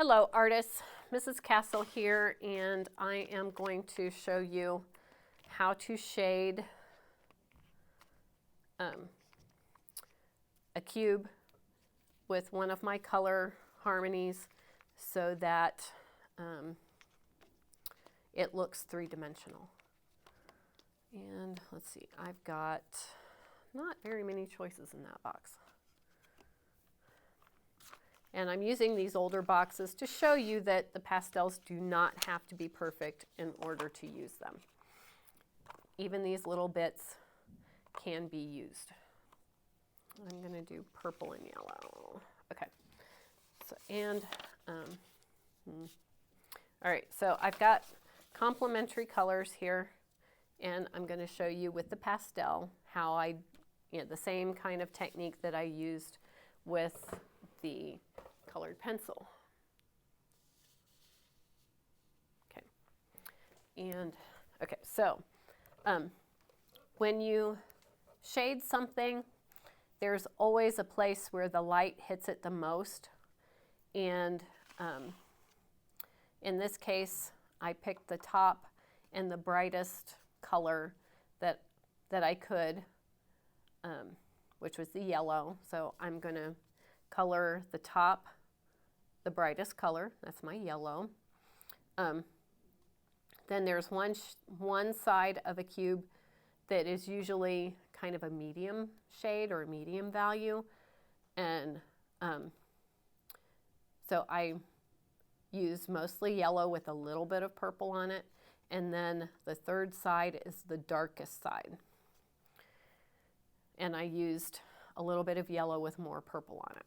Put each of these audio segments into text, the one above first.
Hello artists, Mrs. Castle here, and I am going to show you how to shade a cube with one of my color harmonies so that it looks three-dimensional. And let's see, I've got not very many choices in that box. And I'm using these older boxes to show you that the pastels do not have to be perfect in order to use them. Even these little bits can be used. I'm going to do purple and yellow. Okay. So, all right, so I've got complementary colors here, and I'm going to show you with the pastel how the same kind of technique that I used with the colored pencil. Okay, and okay, so when you shade something, there's always a place where the light hits it the most, and in this case, I picked the top and the brightest color that I could, which was the yellow. So I'm going to color the top the brightest color. That's my yellow. Then there's one side of a cube that is usually kind of a medium shade or a medium value, and so I use mostly yellow with a little bit of purple on it, and then the third side is the darkest side, and I used a little bit of yellow with more purple on it.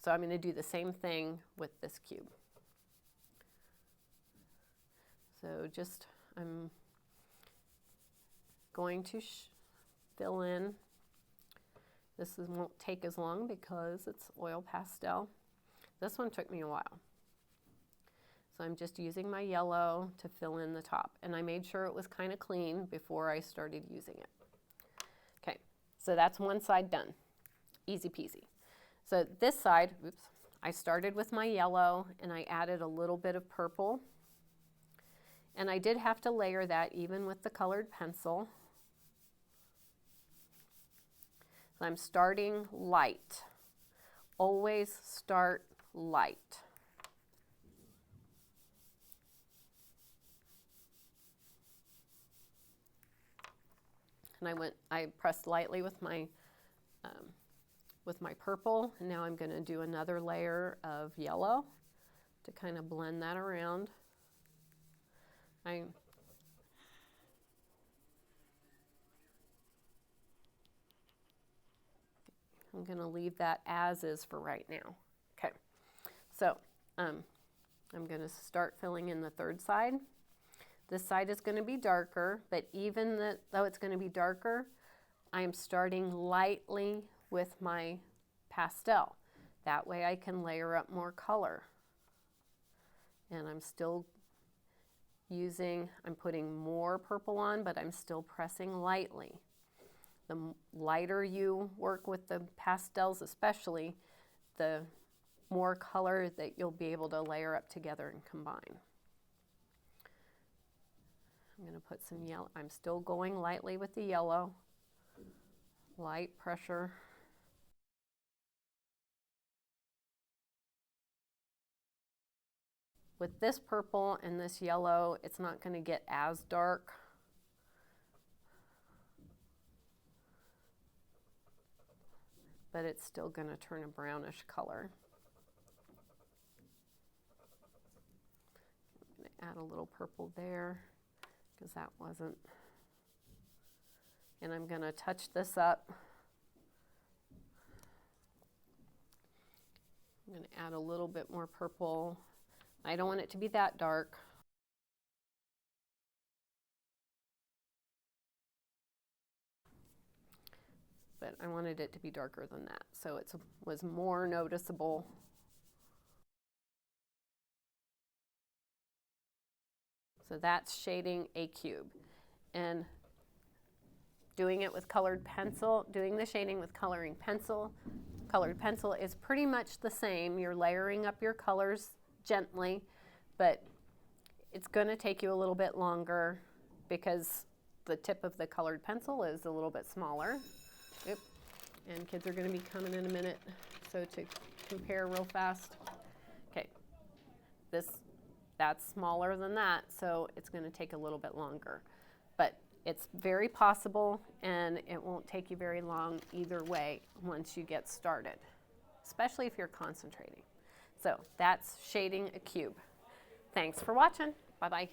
So I'm going to do the same thing with this cube. So I'm going to fill in. This won't take as long because it's oil pastel. This one took me a while. So I'm just using my yellow to fill in the top. And I made sure it was kind of clean before I started using it. Okay, so that's one side done. Easy peasy. So this side, I started with my yellow and I added a little bit of purple. And I did have to layer that even with the colored pencil. So I'm starting light. Always start light. And I pressed lightly with my purple, and now I'm going to do another layer of yellow to kind of blend that around. I'm going to leave that as is for right now. Okay, so I'm going to start filling in the third side. This side is going to be darker, but even though it's going to be darker, I'm starting lightly with my pastel. That way I can layer up more color. And I'm still I'm putting more purple on, but I'm still pressing lightly. The lighter you work with the pastels especially, the more color that you'll be able to layer up together and combine. I'm going to put some yellow. I'm still going lightly with the yellow. Light pressure. With this purple and this yellow, it's not going to get as dark. But it's still going to turn a brownish color. I'm going to add a little purple there because that wasn't. And I'm going to touch this up. I'm going to add a little bit more purple. I don't want it to be that dark. But I wanted it to be darker than that, so it was more noticeable. So that's shading a cube. And doing it with colored pencil, doing the shading with coloring pencil, colored pencil is pretty much the same. You're layering up your colors gently, but it's going to take you a little bit longer because the tip of the colored pencil is a little bit smaller. Oop. And kids are going to be coming in a minute, so to compare real fast. Okay, that's smaller than that, so it's going to take a little bit longer. But it's very possible, and it won't take you very long either way once you get started, especially if you're concentrating. So that's shading a cube. Thanks for watching. Bye-bye.